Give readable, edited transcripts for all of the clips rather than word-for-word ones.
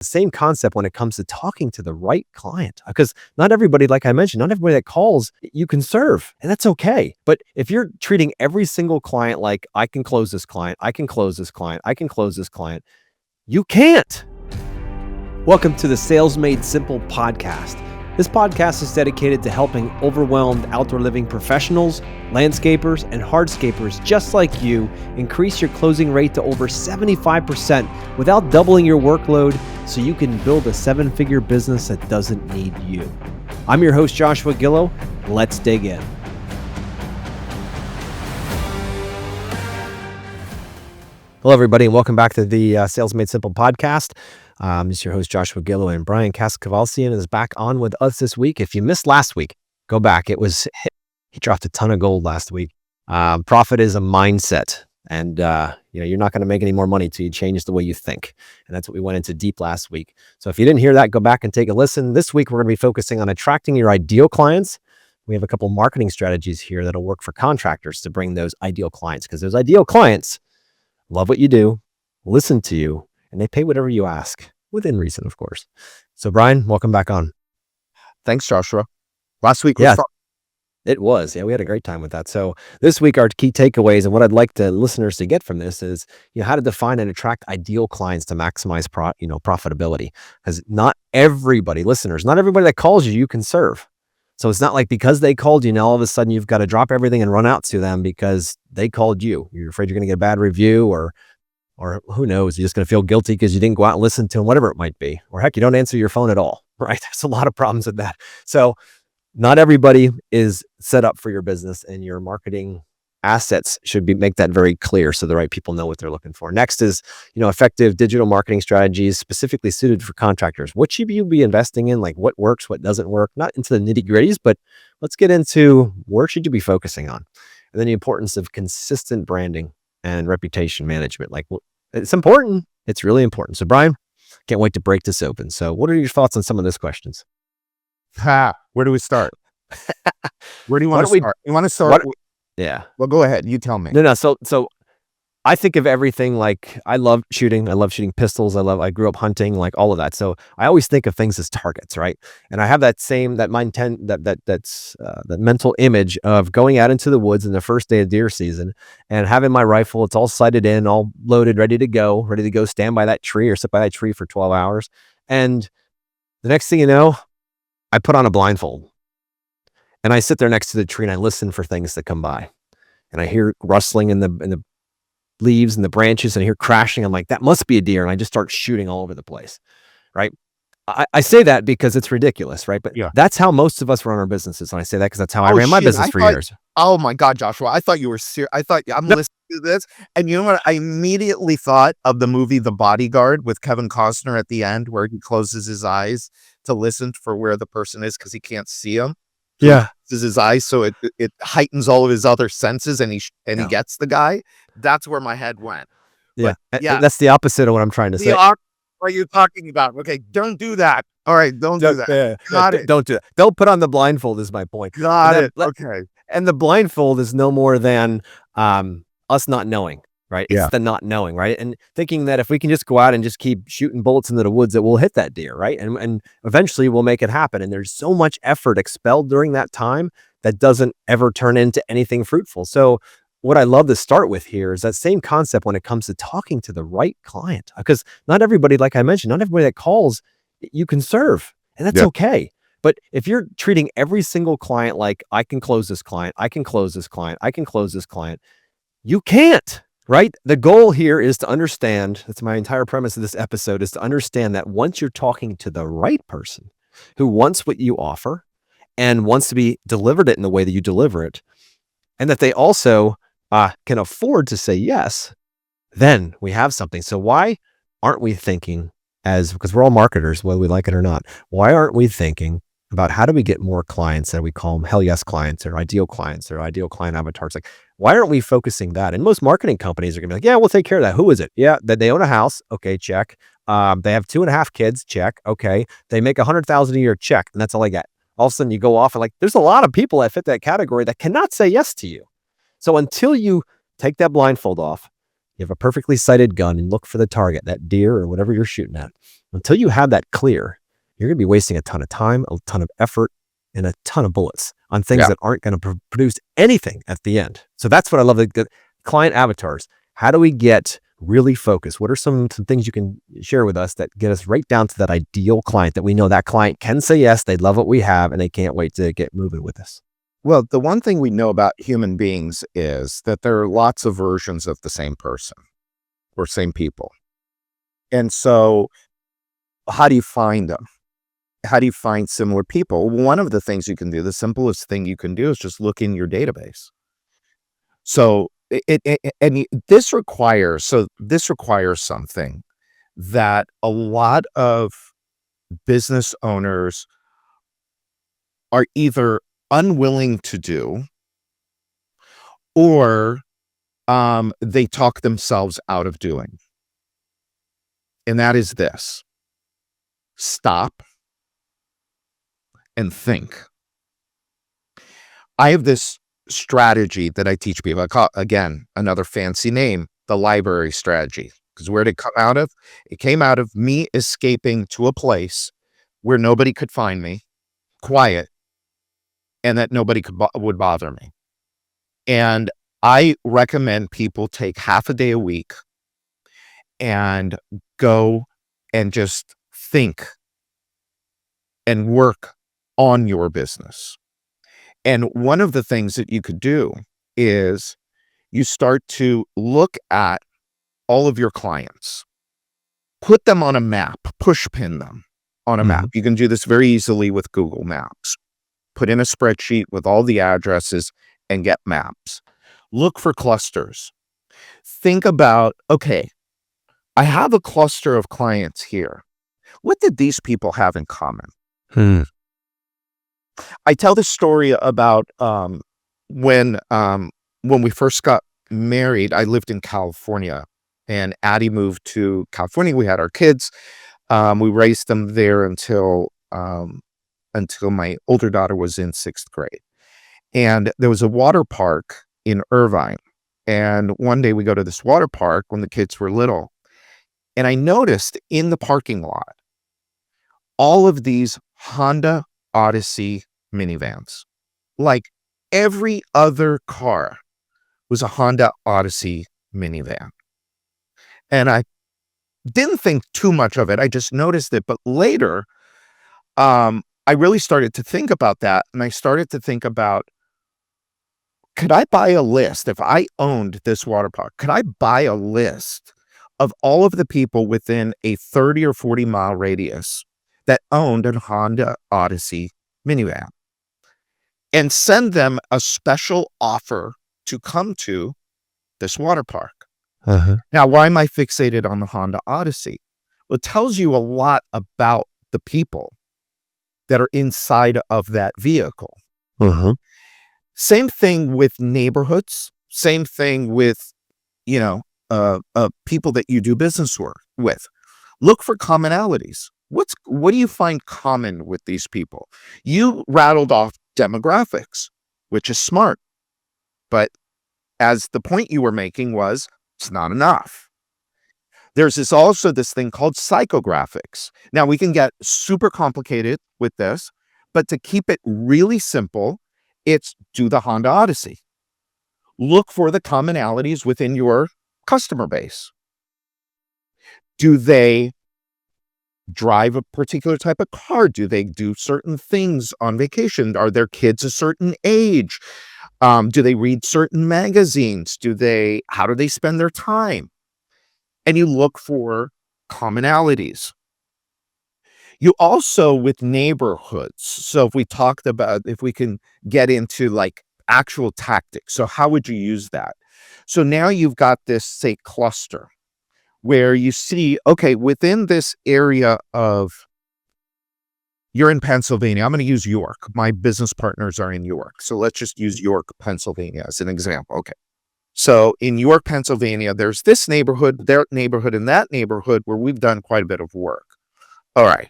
Same concept when it comes to talking to the right client, because not everybody, like I mentioned, not everybody that calls you can serve, and that's okay. But if you're treating every single client like, I can close this client, I can close this client, I can close this client, you can't. Welcome to the Sales Made Simple podcast. This podcast is dedicated to helping overwhelmed outdoor living professionals, landscapers, and hardscapers just like you increase your closing rate to over 75% without doubling your workload, so you can build a seven-figure business that doesn't need you. I'm your host, Joshua Gillow. Let's dig in. Hello, everybody, and welcome back to the Sales Made Simple podcast. This is your host, Joshua Gillow, and Brian Kaskavalsian is back on with us this week. If you missed last week, go back. He dropped a ton of gold last week. Profit is a mindset, and you're not going to make any more money till you change the way you think. And that's what we went into deep last week. So if you didn't hear that, go back and take a listen. This week, we're going to be focusing on attracting your ideal clients. We have a couple marketing strategies here that'll work for contractors to bring those ideal clients, because those ideal clients love what you do, listen to you, and they pay whatever you ask, within reason, of course. So, Brian, welcome back on. Thanks, Joshua. Last week was fun. It was. Yeah, we had a great time with that. So this week, our key takeaways and what I'd like the listeners to get from this is, how to define and attract ideal clients to maximize profitability. Because not everybody that calls you can serve. So it's not like because they called you, now all of a sudden you've got to drop everything and run out to them because they called you. You're afraid you're going to get a bad review, or who knows, you're just going to feel guilty because you didn't go out and listen to them, whatever it might be. Or heck, you don't answer your phone at all, right? There's a lot of problems with that. So not everybody is set up for your business, and your marketing assets should make that very clear so the right people know what they're looking for. Next is, effective digital marketing strategies specifically suited for contractors. What should you be investing in? Like what works, what doesn't work? Not into the nitty gritties, but let's get into where should you be focusing on? And then the importance of consistent branding and reputation management. It's important. It's really important. So Brian, can't wait to break this open. So what are your thoughts on some of those questions? Where do we start? Where do you want to start? You want to start? Yeah. Well, go ahead. You tell me. No. So I think of everything like I love shooting pistols. I grew up hunting, like all of that. So I always think of things as targets, right? And I have that mental image of going out into the woods in the first day of deer season and having my rifle. It's all sighted in, all loaded, ready to go, stand by that tree or sit by that tree for 12 hours. And the next thing you know, I put on a blindfold and I sit there next to the tree and I listen for things that come by, and I hear rustling in the leaves and the branches, and I hear crashing. I'm like, that must be a deer. And I just start shooting all over the place. Right. I say that because it's ridiculous, right? But that's how most of us run our businesses. And I say that because that's how I ran my business for years. Oh my God, Joshua. I thought you were serious. I thought I'm listening to this. And you know what? I immediately thought of the movie The Bodyguard with Kevin Costner at the end, where he closes his eyes to listen for where the person is because he can't see him. Yeah. His eyes, so it heightens all of his other senses, and he gets the guy. That's where my head went. Yeah. That's the opposite of what I'm trying to say. What are you talking about? Okay, don't do that. All right, don't do that. Don't do that. Don't put on the blindfold is my point. Got it. Okay. And the blindfold is no more than us not knowing, right? It's the not knowing, right? And thinking that if we can just go out and just keep shooting bullets into the woods, that we'll hit that deer, right? And eventually we'll make it happen. And there's so much effort expelled during that time that doesn't ever turn into anything fruitful. So what I love to start with here is that same concept when it comes to talking to the right client, because not everybody, like I mentioned, not everybody that calls you can serve, and that's okay. But if you're treating every single client like, I can close this client, I can close this client, I can close this client, you can't. Right? The goal here is to understand, that's my entire premise of this episode, is to understand that once you're talking to the right person who wants what you offer and wants to be delivered it in the way that you deliver it, and that they also can afford to say yes, then we have something. So why aren't we thinking because we're all marketers, whether we like it or not, why aren't we thinking about how do we get more clients that we call them hell yes clients or ideal client avatars? Like, why aren't we focusing that? And most marketing companies are gonna be like, yeah, we'll take care of that. Who is it? Yeah, that they own a house. Okay, check. They have 2.5 kids. Check. Okay. They make $100,000 a year. Check. And that's all I get. All of a sudden you go off and like, there's a lot of people that fit that category that cannot say yes to you. So until you take that blindfold off, You have a perfectly sighted gun and look for the target, that deer or whatever you're shooting at. Until you have that clear, you're going to be wasting a ton of time, a ton of effort, and a ton of bullets on things Yeah. that aren't going to produce anything at the end. So that's what I love. The client avatars. How do we get really focused? What are some things you can share with us that get us right down to that ideal client that we know that client can say yes, they love what we have, and they can't wait to get moving with us? Well, the one thing we know about human beings is that there are lots of versions of the same person or same people. And so how do you find them? How do you find similar people? One of the things you can do, the simplest thing you can do is just look in your database. So this requires something that a lot of business owners are either unwilling to do or they talk themselves out of doing. And that is this: stop and think. I have this strategy that I teach people. I call, again, another fancy name, the library strategy. Because where did it come out of? It came out of me escaping to a place where nobody could find me, quiet, and that nobody would bother me. And I recommend people take half a day a week and go and just think and work on your business. And one of the things that you could do is you start to look at all of your clients, put them on a map, push pin them on a map. You can do this very easily with Google Maps. Put in a spreadsheet with all the addresses and get maps. Look for clusters. Think about, okay, I have a cluster of clients here. What did these people have in common? I tell this story about when we first got married. I lived in California, and Addie moved to California. We had our kids. We raised them there until my older daughter was in 6th grade. And there was a water park in Irvine. And one day we go to this water park when the kids were little. And I noticed in the parking lot all of these Honda Odyssey minivans. Like every other car was a Honda Odyssey minivan. And I didn't think too much of it. I just noticed it. But later, I really started to think about that. And I started to think about, could I buy a list? If I owned this water park, could I buy a list of all of the people within a 30 or 40 mile radius that owned a Honda Odyssey minivan and send them a special offer to come to this water park? Now, why am I fixated on the Honda Odyssey? Well, it tells you a lot about the people that are inside of that vehicle. Same thing with neighborhoods. Same thing with, people that you do business with. Look for commonalities. What do you find common with these people? You rattled off demographics, which is smart. But as the point you were making was, it's not enough. There's also this thing called psychographics. Now, we can get super complicated with this, but to keep it really simple, it's do the Honda Odyssey. Look for the commonalities within your customer base. Do they drive a particular type of car? Do they do certain things on vacation? Are their kids a certain age? Do they read certain magazines? How do they spend their time? And you look for commonalities. You also, with neighborhoods. So if we can get into like actual tactics. So how would you use that? So now you've got this, say, cluster where you see, okay, within this area you're in Pennsylvania. I'm going to use York. My business partners are in York. So let's just use York, Pennsylvania as an example. Okay. So in York, Pennsylvania, there's this neighborhood, that neighborhood, and that neighborhood where we've done quite a bit of work. All right.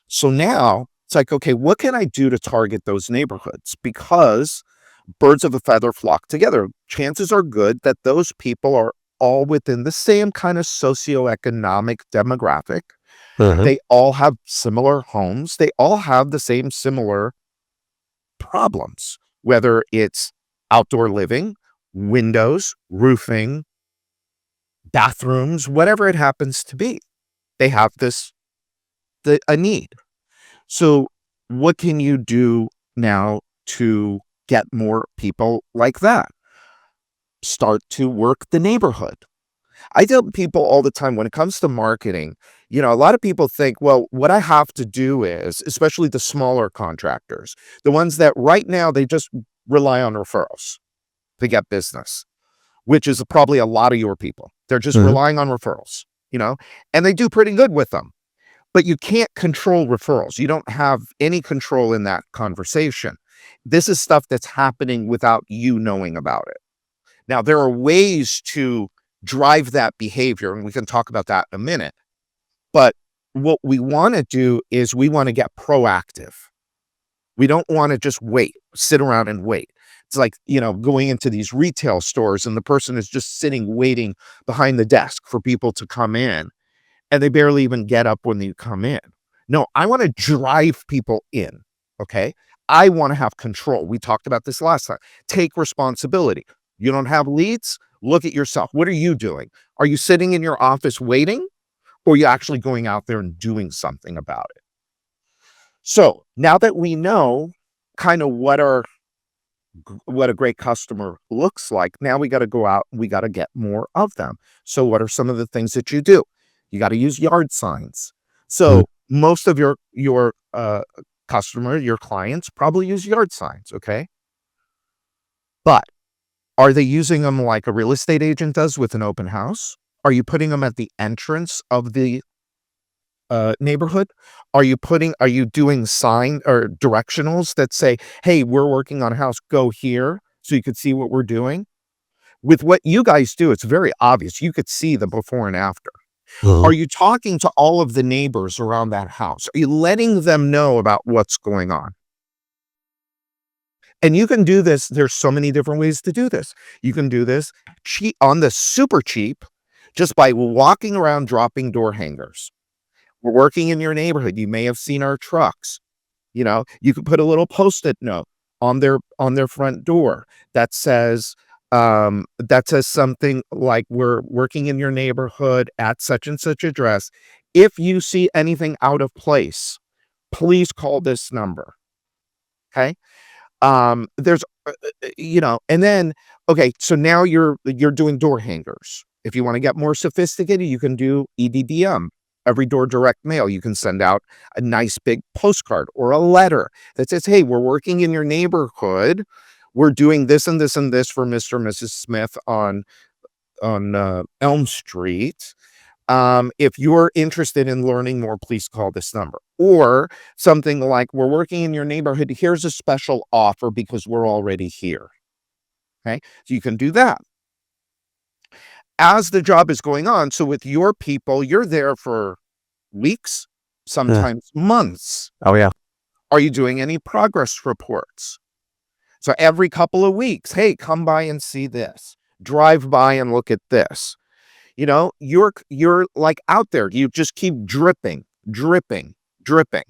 So now it's like, okay, what can I do to target those neighborhoods? Because birds of a feather flock together. Chances are good that those people are all within the same kind of socioeconomic demographic. Uh-huh. They all have similar homes. They all have the same similar problems, whether it's outdoor living, windows, roofing, bathrooms, whatever it happens to be. They have a need. So what can you do now to get more people like that? Start to work the neighborhood. I tell people all the time when it comes to marketing, a lot of people think, well, what I have to do is, especially the smaller contractors, the ones that right now they just rely on referrals to get business, which is probably a lot of your people. They're just Uh-huh. relying on referrals, and they do pretty good with them. But you can't control referrals. You don't have any control in that conversation. This is stuff that's happening without you knowing about it. Now, there are ways to drive that behavior, and we can talk about that in a minute. But what we want to do is we want to get proactive. We don't want to just sit around and wait. It's like, going into these retail stores and the person is just sitting, waiting behind the desk for people to come in, and they barely even get up when you come in. No, I want to drive people in. Okay. I want to have control. We talked about this last time. Take responsibility. You don't have leads? Look at yourself. What are you doing? Are you sitting in your office waiting, or are you actually going out there and doing something about it? So now that we know kind of what a great customer looks like, now we got to go out and we got to get more of them. So what are some of the things that you do? You got to use yard signs. Uh-huh. So most of your your clients probably use yard signs, okay? But are they using them like a real estate agent does with an open house? Are you putting them at the entrance of the neighborhood? Are you doing sign or directionals that say, "Hey, we're working on a house, go here," so you could see what we're doing? With what you guys do, it's very obvious. You could see the before and after. Uh-huh. Are you talking to all of the neighbors around that house? Are you letting them know about what's going on? And you can do this. There's so many different ways to do this. You can do this cheap on the super cheap just by walking around dropping door hangers. We're working in your neighborhood. You may have seen our trucks. You could put a little post-it note on their front door that says something like, we're working in your neighborhood at such and such address. If you see anything out of place, please call this number. Okay. There's and then, okay, so now you're doing door hangers. If you want to get more sophisticated, you can do EDDM, every door direct mail. You can send out a nice big postcard or a letter that says, "Hey, we're working in your neighborhood. We're doing this and this and this for Mr. and Mrs. Smith on Elm Street. If you're interested in learning more, please call this number." Or something like, "We're working in your neighborhood. Here's a special offer because we're already here." Okay. So you can do that as the job is going on. So with your people, you're there for weeks, Yeah. sometimes months. Oh, yeah. Are you doing any progress reports? So every couple of weeks, hey, come by and see this. Drive by and look at this. You're like out there. You just keep dripping, dripping, dripping.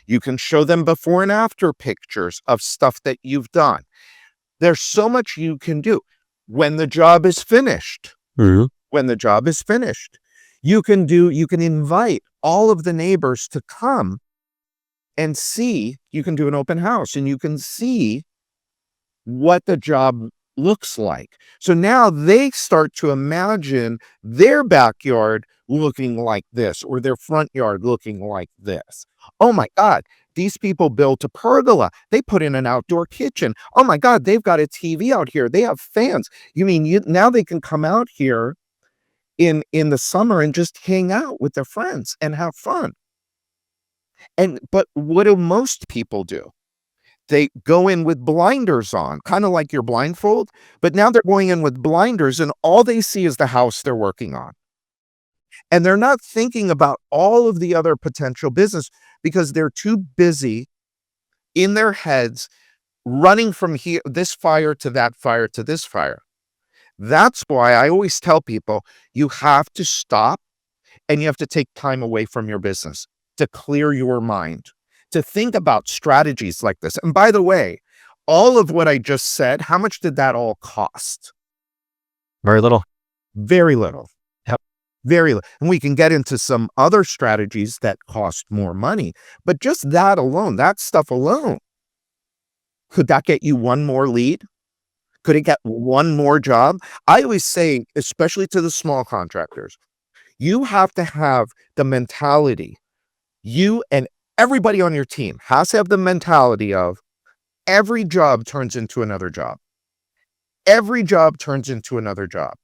You can show them before and after pictures of stuff that you've done. There's so much you can do. When the job is finished, Mhm. when the job is finished, you can invite all of the neighbors to come and see. You can do an open house and you can see what the job looks like. So now they start to imagine their backyard looking like this or their front yard looking like this. Oh my God, these people built a pergola. They put in an outdoor kitchen. Oh my God, they've got a TV out here. They have fans. You mean now they can come out here in the summer and just hang out with their friends and have fun. But what do most people do? They go in with blinders on, kind of like your blindfold, but now they're going in with blinders and all they see is the house they're working on. And they're not thinking about all of the other potential business because they're too busy in their heads running from this fire to that fire to this fire. That's why I always tell people you have to stop and you have to take time away from your business to clear your mind, to think about strategies like this. And by the way, all of what I just said, how much did that all cost? Very little. Very little. Yep. Very little. And we can get into some other strategies that cost more money, but just that alone, that stuff alone, could that get you one more lead? Could it get one more job? I always say, especially to the small contractors, you have to have the mentality, you and everybody on your team has to have the mentality of every job turns into another job. Every job turns into another job.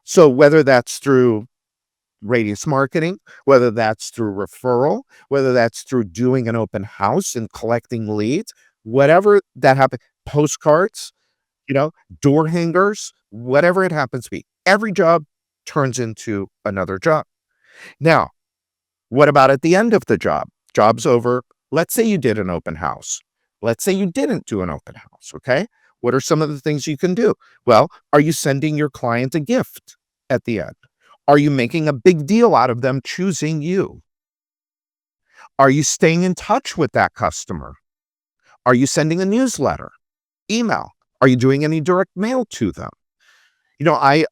So whether that's through radius marketing, whether that's through referral, whether that's through doing an open house and collecting leads, whatever that happens, postcards, you know, door hangers, whatever it happens to be, every job turns into another job. Now, what about at the end of the job? Job's over. Let's say you did an open house. Let's say you didn't do an open house. Okay. What are some of the things you can do? Well, are you sending your client a gift at the end? Are you making a big deal out of them choosing you? Are you staying in touch with that customer? Are you sending a newsletter, email? Are you doing any direct mail to them? You know, I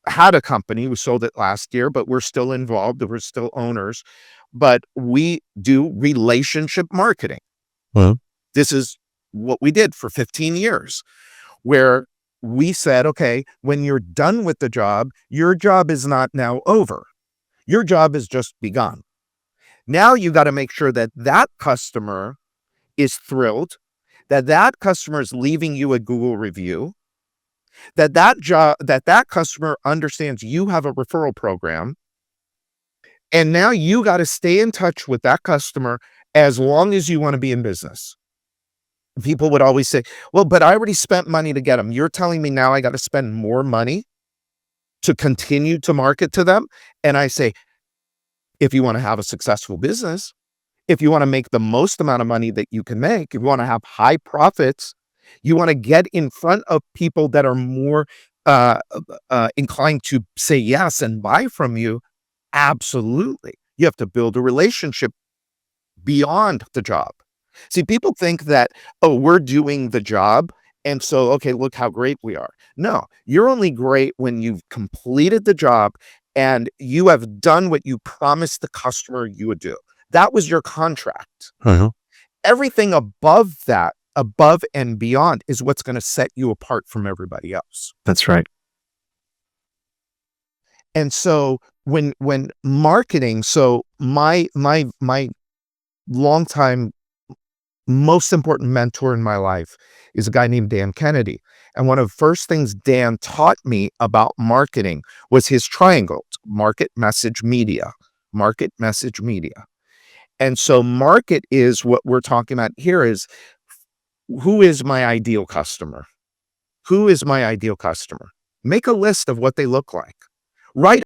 had a company, we sold it last year, but we're still involved, we're still owners, but we do relationship marketing. Well, This is what we did for 15 years, where we said, okay, when you're done with the job, your job is not now over. Your job has just begun. Now you got to make sure that that customer is thrilled, that that customer is leaving you a Google review, that customer understands you have a referral program, and now you got to stay in touch with that customer as long as you want to be in business. People would always say, well, but I already spent money to get them. You're telling me now I got to spend more money to continue to market to them? And I say, if you want to have a successful business, if you want to make the most amount of money that you can make, if you want to have high profits, you want to get in front of people that are more inclined to say yes and buy from you. Absolutely. You have to build a relationship beyond the job. See, people think that, oh, we're doing the job. And so, okay, look how great we are. No, you're only great when you've completed the job and you have done what you promised the customer you would do. That was your contract. uh-huh. Everything above that, above and beyond, is what's going to set you apart from everybody else. That's right. And so when marketing, so my longtime most important mentor in my life is a guy named Dan Kennedy. And one of the first things Dan taught me about marketing was his triangle: market, message, media. Market, message, media. And so market is what we're talking about here is, who is my ideal customer? Who is my ideal customer? Make a list of what they look like. Write